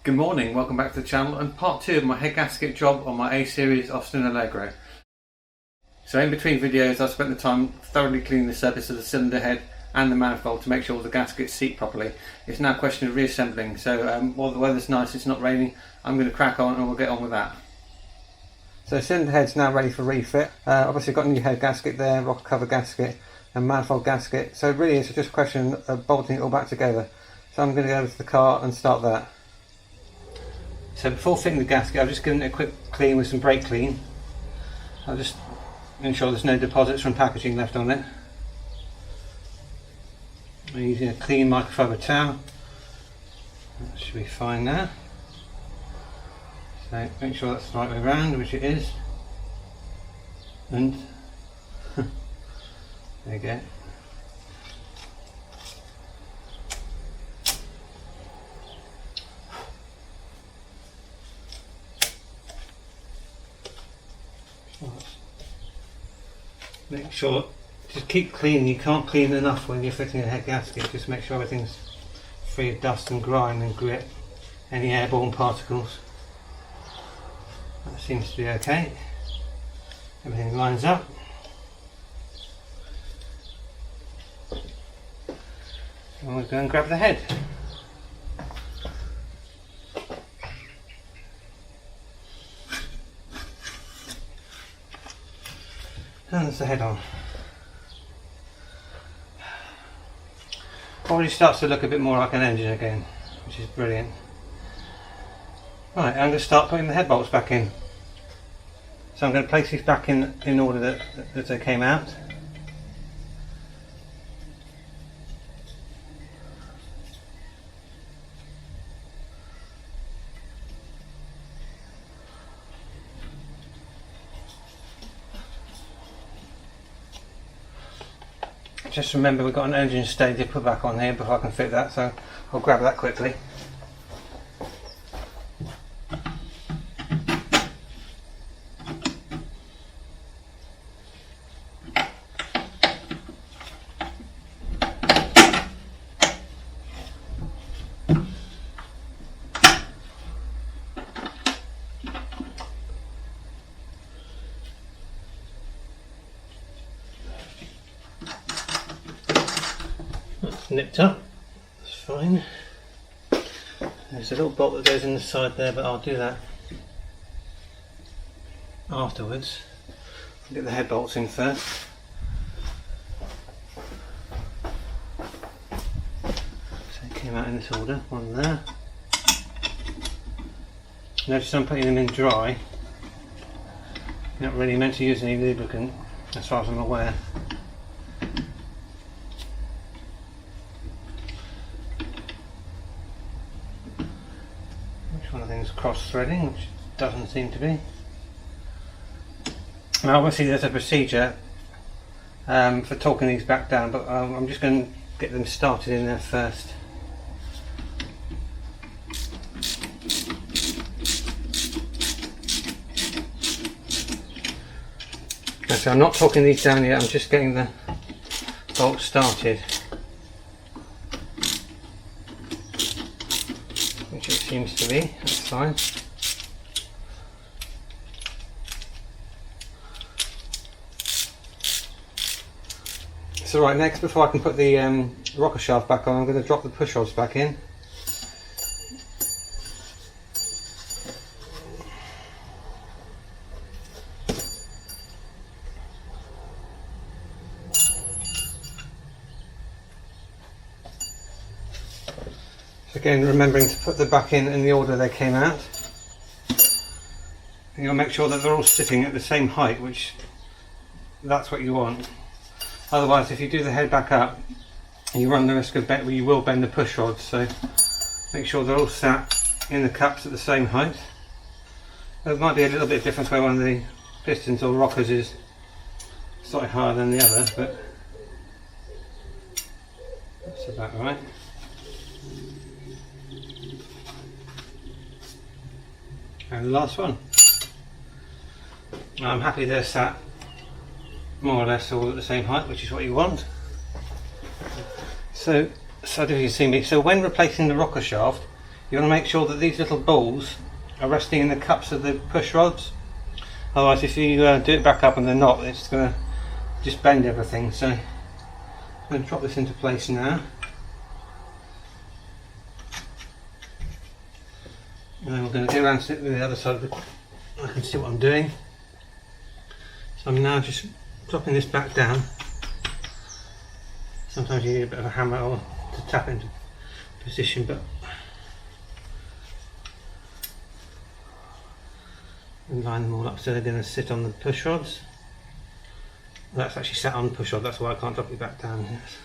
Good morning, welcome back to the channel and part 2 of my head gasket job on my A series Austin Allegro. So in between videos I've spent the time thoroughly cleaning the surface of the cylinder head and the manifold to make sure all the gaskets seat properly. It's now a question of reassembling, so while the weather's nice, it's not raining, I'm going to crack on and we'll get on with that. So cylinder head's now ready for refit. Obviously got a new head gasket there, rocker cover gasket and manifold gasket, so really it's just a question of bolting it all back together. So I'm going to go over to the car and start that. So before fitting the gasket, I've just given it a quick clean with some brake clean. I'll just ensure there's no deposits from packaging left on it. I'm using a clean microfiber towel. That should be fine now. So make sure that's the right way around, which it is. And there you go. Make sure, just keep clean. You can't clean enough when you're fitting a head gasket. Just make sure everything's free of dust and grime and grit, any airborne particles. That seems to be okay. Everything lines up. And we'll go and grab the head. And there's the head on. Already starts to look a bit more like an engine again, which is brilliant. Right, I'm going to start putting the head bolts back in. So I'm going to place these back in order that they came out. Just remember we've got an engine steady to put back on here before I can fit that, so I'll grab that quickly. Nipped up, that's fine. There's a little bolt that goes in the side there, but I'll do that afterwards. I'll get the head bolts in first. So it came out in this order, one there. Notice I'm putting them in dry. You're not really meant to use any lubricant, as far as I'm aware. One of things cross-threading, which doesn't seem to be. Now obviously there's a procedure for torquing these back down, but I'm just going to get them started in there first. So I'm not torquing these down yet, I'm just getting the bolts started. Which it seems to be, that's fine. So right, next, before I can put the rocker shaft back on, I'm going to drop the push rods back in. Again, remembering to put them back in the order they came out. And you'll make sure that they're all sitting at the same height, which that's what you want. Otherwise, if you do the head back up, you run the risk of you will bend the push rods. So make sure they're all sat in the cups at the same height. There might be a little bit of difference where one of the pistons or rockers is slightly higher than the other, but that's about right. And the last one. I'm happy they're sat more or less all at the same height, which is what you want. So if you can see me, so when replacing the rocker shaft, you want to make sure that these little balls are resting in the cups of the push rods. Otherwise, if you do it back up and they're not, it's going to just bend everything. So I'm going to drop this into place now. And then we're going to go around to the other side of the... I can see what I'm doing. So I'm now just dropping this back down. Sometimes you need a bit of a hammer or to tap into position, but and line them all up so they're going to sit on the push rods. That's actually sat on the push rod, that's why I can't drop it back down. Yes.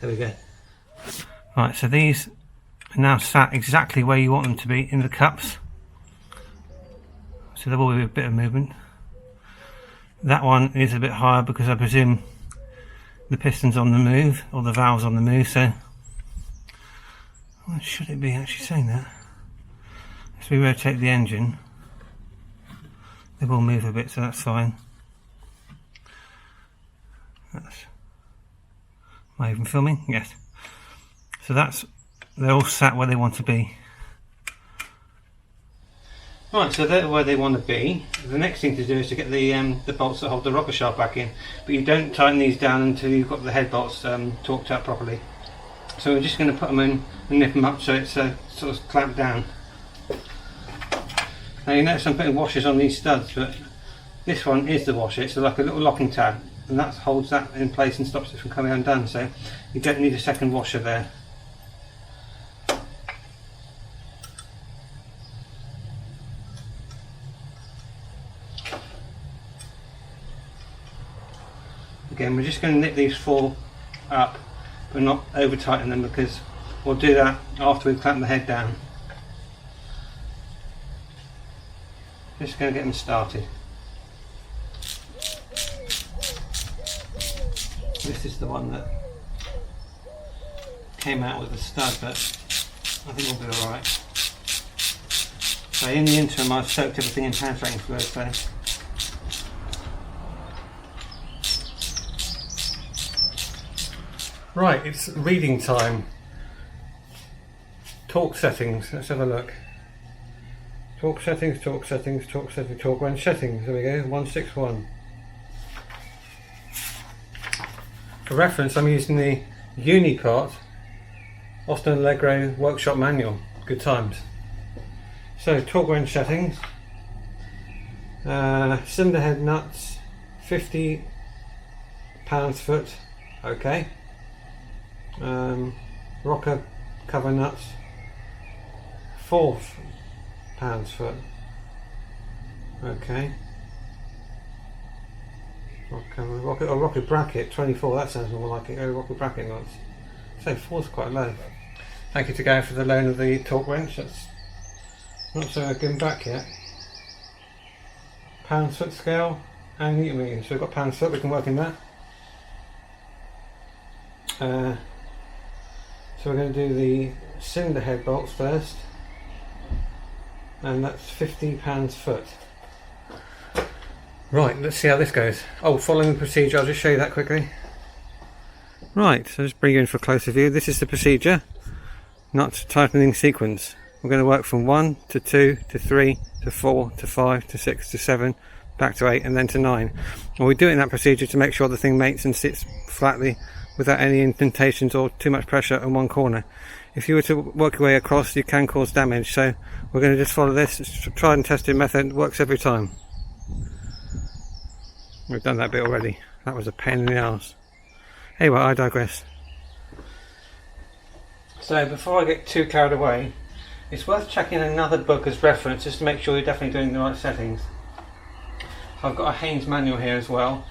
There we go. Right, so these are now sat exactly where you want them to be in the cups. So there will be a bit of movement. That one is a bit higher because I presume the piston's on the move, or the valve's on the move, so what should it be actually saying that? As we rotate the engine, they will move a bit, so that's fine. Am I even filming? Yes. So they're all sat where they want to be. Right, so they're where they want to be. The next thing to do is to get the bolts that hold the rocker shaft back in, but you don't tighten these down until you've got the head bolts torqued out properly. So we're just going to put them in and nip them up so it's sort of clamped down. Now you notice I'm putting washers on these studs, but this one is the washer. It's like a little locking tab, and that holds that in place and stops it from coming undone, so you don't need a second washer there. Again, we're just going to nip these four up, but not over tighten them, because we'll do that after we've clamped the head down. Just going to get them started. This is the one that came out with the stud, but I think we'll be alright. So in the interim I've soaked everything in penetrating fluid, so right, it's reading time. Torque settings, let's have a look. Torque settings, torque settings, torque settings, torque wrench settings, there we go, 161. For reference, I'm using the Uni part, Austin Allegro workshop manual, good times. So, torque wrench settings, cylinder head nuts, 50 pounds-foot, okay. Rocker cover nuts, 4 pounds-foot, okay. Rocket bracket 24, that sounds more like it. Rocket bracket nuts. So 4's quite low. Thank you to Gary for the loan of the torque wrench. That's not so given back yet. Pounds-foot scale and newton meters. So we've got pounds-foot, we can work in that. So we're going to do the cylinder head bolts first, and that's 50 pounds-foot. Right, let's see how this goes. Oh, following the procedure, I'll just show you that quickly. Right, so just bring you in for a closer view. This is the procedure, nut tightening sequence. We're going to work from 1 to 2 to 3 to 4 to 5 to 6 to 7, back to 8 and then to 9. And we do it in that procedure to make sure the thing mates and sits flatly without any indentations or too much pressure on one corner. If you were to work your way across, you can cause damage, so we're going to just follow this. It's a tried and tested method, works every time. We've done that bit already. That was a pain in the arse. Anyway, I digress. So before I get too carried away, it's worth checking another book as reference just to make sure you're definitely doing the right settings. So I've got a Haynes manual here as well,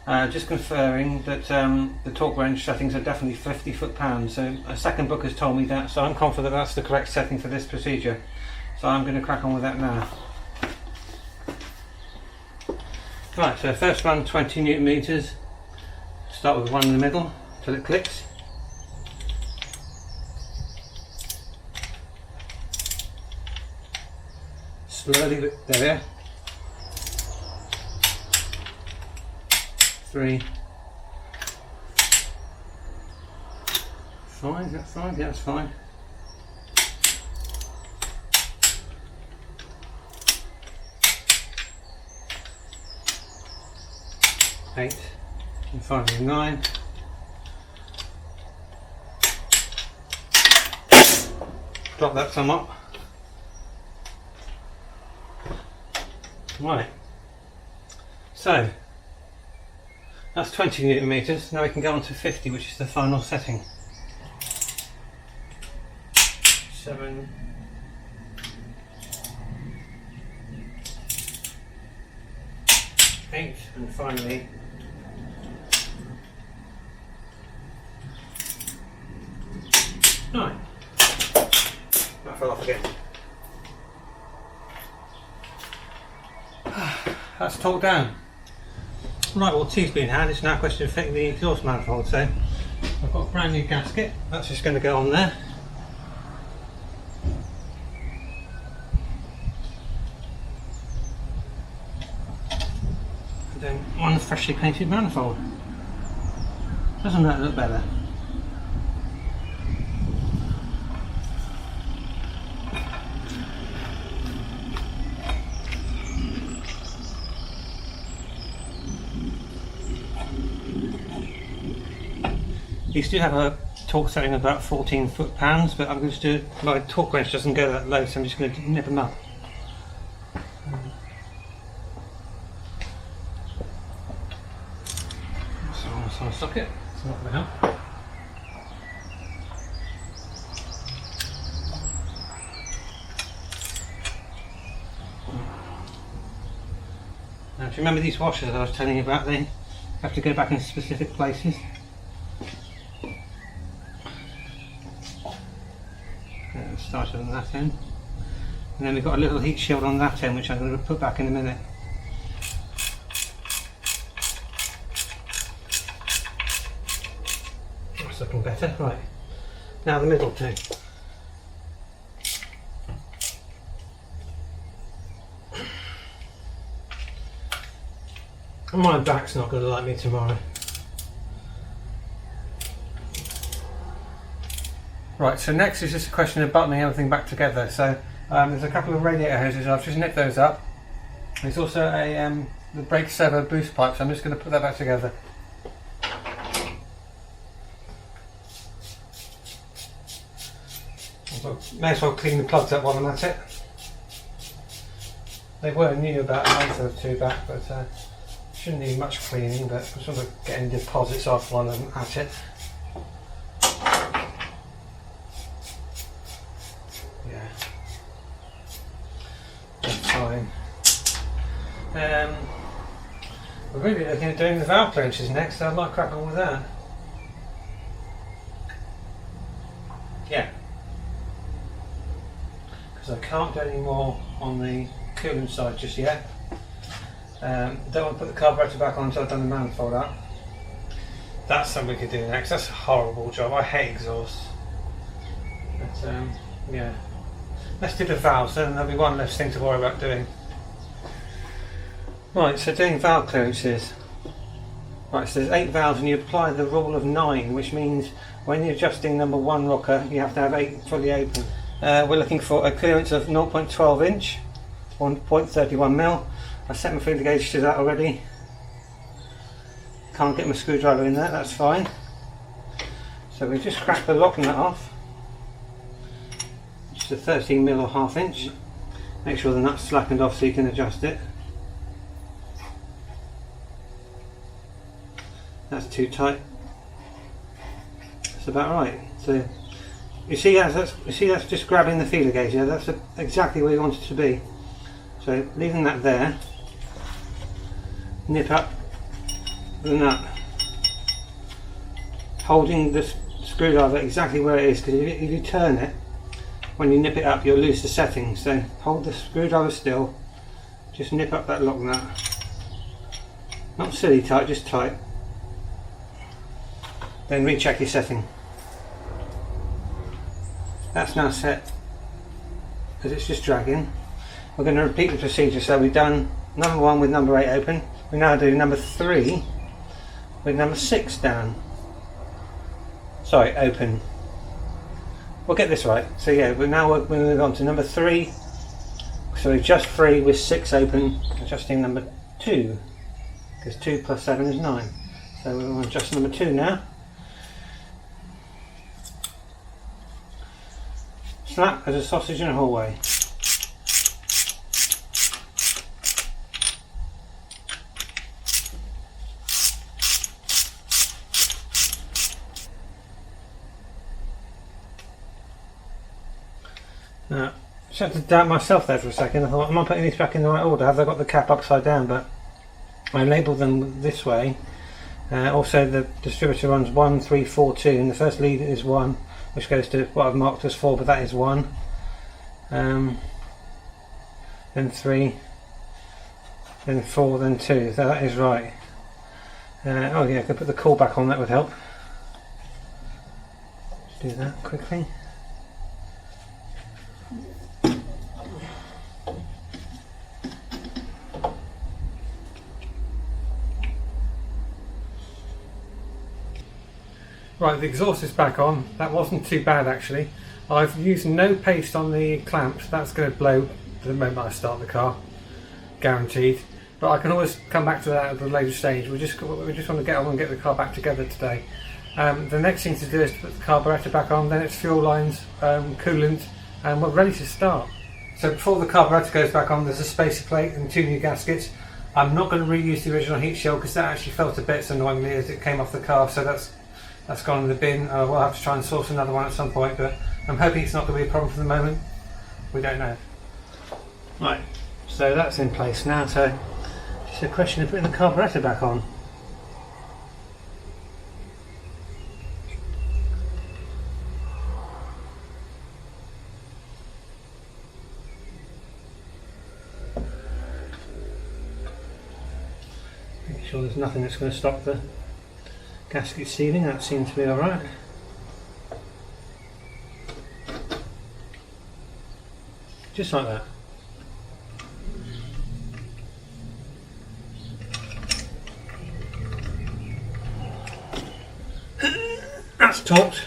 just confirming that the torque wrench settings are definitely 50 foot-pounds. So a second book has told me that, so I'm confident that's the correct setting for this procedure. So I'm going to crack on with that now. Right, so first run 20 newton meters. Start with one in the middle till it clicks. Slowly, there we are. 3, 5, that's fine, yeah, that's fine. 8, and finally 9. Drop that somewhat. Right, so that's 20 newton meters. Now we can go on to 50, which is the final setting. 7, 8, and finally 9. That fell off again. That's torqued down. Right, well, T's been had. It's now a question of fitting the exhaust manifold. So I've got a brand new gasket. That's just going to go on there. And then one freshly painted manifold. Doesn't that look better? These do have a torque setting of about 14 foot-pounds, but I'm going to do, my torque wrench doesn't go that low, so I'm just going to nip them up. So on the socket, it's not going to help. Now, do you remember these washers I was telling you about? They have to go back in specific places. Started on that end, and then we've got a little heat shield on that end, which I'm going to put back in a minute. That's looking better. Right, now the middle two. My back's not going to like me tomorrow. Right, so next is just a question of buttoning everything back together. So there's a couple of radiator hoses, I've just nipped those up. There's also a the brake servo boost pipe, so I'm just going to put that back together. May as well clean the plugs up while I'm at it. They were new about a month or two back, but shouldn't need much cleaning, but I'm sort of getting deposits off while I'm at it. We're really looking at doing the valve clearances next, so I might crack on with that. Yeah. Because I can't do any more on the coolant side just yet. Don't want to put the carburetor back on until I've done the manifold up. That's something we could do next. That's a horrible job. I hate exhaust. But yeah. Let's do the valves, then there'll be one less thing to worry about doing. Right, so doing valve clearances. Right, so there's 8 valves and you apply the rule of 9, which means when you're adjusting number 1 rocker, you have to have 8 fully open. We're looking for a clearance of 0.12 inch, 1.31 mil. I set my feeler gauge to that already. Can't get my screwdriver in there, that's fine. So we just crack the lock nut off. Just a 13 mil or half inch. Make sure the nut's slackened off so you can adjust it. That's too tight. That's about right. So you see that's just grabbing the feeler gauge. Yeah, that's exactly where you want it to be. So leaving that there, nip up the nut, holding the screwdriver exactly where it is, because if you turn it, when you nip it up, you'll lose the setting. So hold the screwdriver still, just nip up that lock nut. Not silly tight, just tight. Then recheck your setting. That's now set, because it's just dragging. We're going to repeat the procedure. So we've done number 1 with number 8 open. We now do number 3 with number 6 down. Sorry, open. We'll get this right. So yeah, we're now we'll move on to number 3. So we've just 3 with 6 open, adjusting number 2. because 2 plus 7 is 9. So we're on adjust number 2 now. Slap as a sausage in a hallway. Now, just had to doubt myself there for a second. I thought, am I putting these back in the right order? Have I got the cap upside down? But I labelled them this way. Also, the distributor runs 1, 3, 4, 2, and the first lead is 1, which goes to what I've marked as 4, but that is 1. Then 3, then 4, then 2. So that is right. Oh yeah, I could put the core back on. That would help. Let's do that quickly. Right, the exhaust is back on. That wasn't too bad actually. I've used no paste on the clamps. That's going to blow the moment I start the car, guaranteed. But I can always come back to that at a later stage. We just want to get on and get the car back together today. The next thing to do is to put the carburettor back on, then it's fuel lines, coolant, and we're ready to start. So before the carburettor goes back on, there's a spacer plate and 2 new gaskets. I'm not going to reuse the original heat shield because that actually fell to bits annoyingly as it came off the car, so that's gone in the bin. We'll have to try and source another one at some point, but I'm hoping it's not going to be a problem for the moment. We don't know. Right, so that's in place now, so just a question of putting the carburettor back on. Making sure there's nothing that's going to stop the gasket sealing. That seems to be alright. Just like that. That's torqued.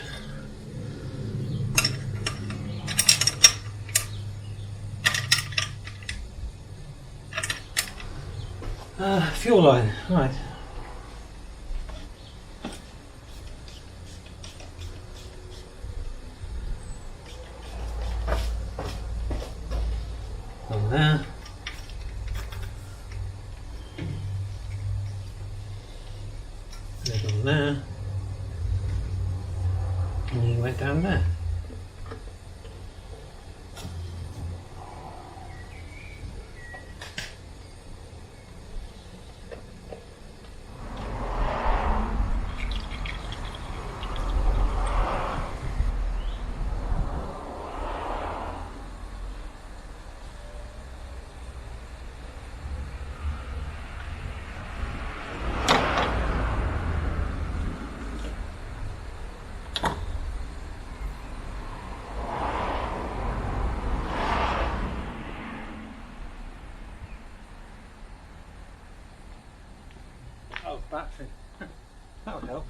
Fuel line, right. On there. There's on there. And you went down there. Oh, battery. That would help.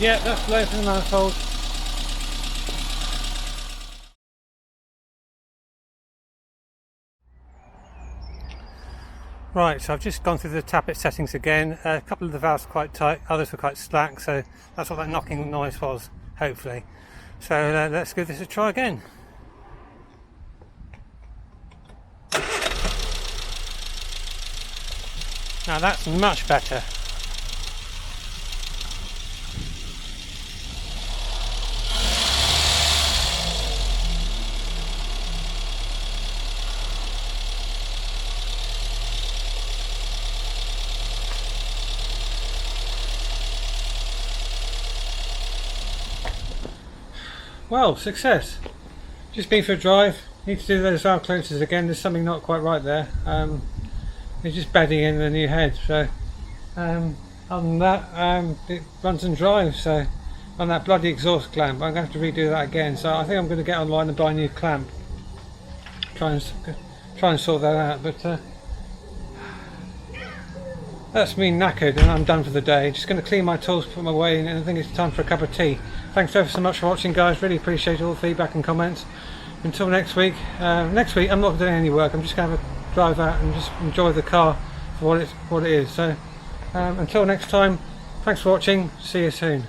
Yeah, that's low for the manifold. Right, so I've just gone through the tappet settings again. A couple of the valves were quite tight, others were quite slack, so that's what that knocking noise was, hopefully. So let's give this a try again. Now that's much better. well, success. Just been for a drive. Need to do those valve clearances again. There's something not quite right there. It's just bedding in the new head. So other than that, it runs and drives. So on that bloody exhaust clamp, I'm going to have to redo that again. So I think I'm going to get online and buy a new clamp. Try and sort that out. But that's me knackered and I'm done for the day. Just going to clean my tools, put them away, and I think it's time for a cup of tea. Thanks ever so much for watching, guys. Really appreciate all the feedback and comments. Until next week. Next week I'm not doing any work. I'm just going to have a drive out and just enjoy the car for what it is. So until next time, thanks for watching. See you soon.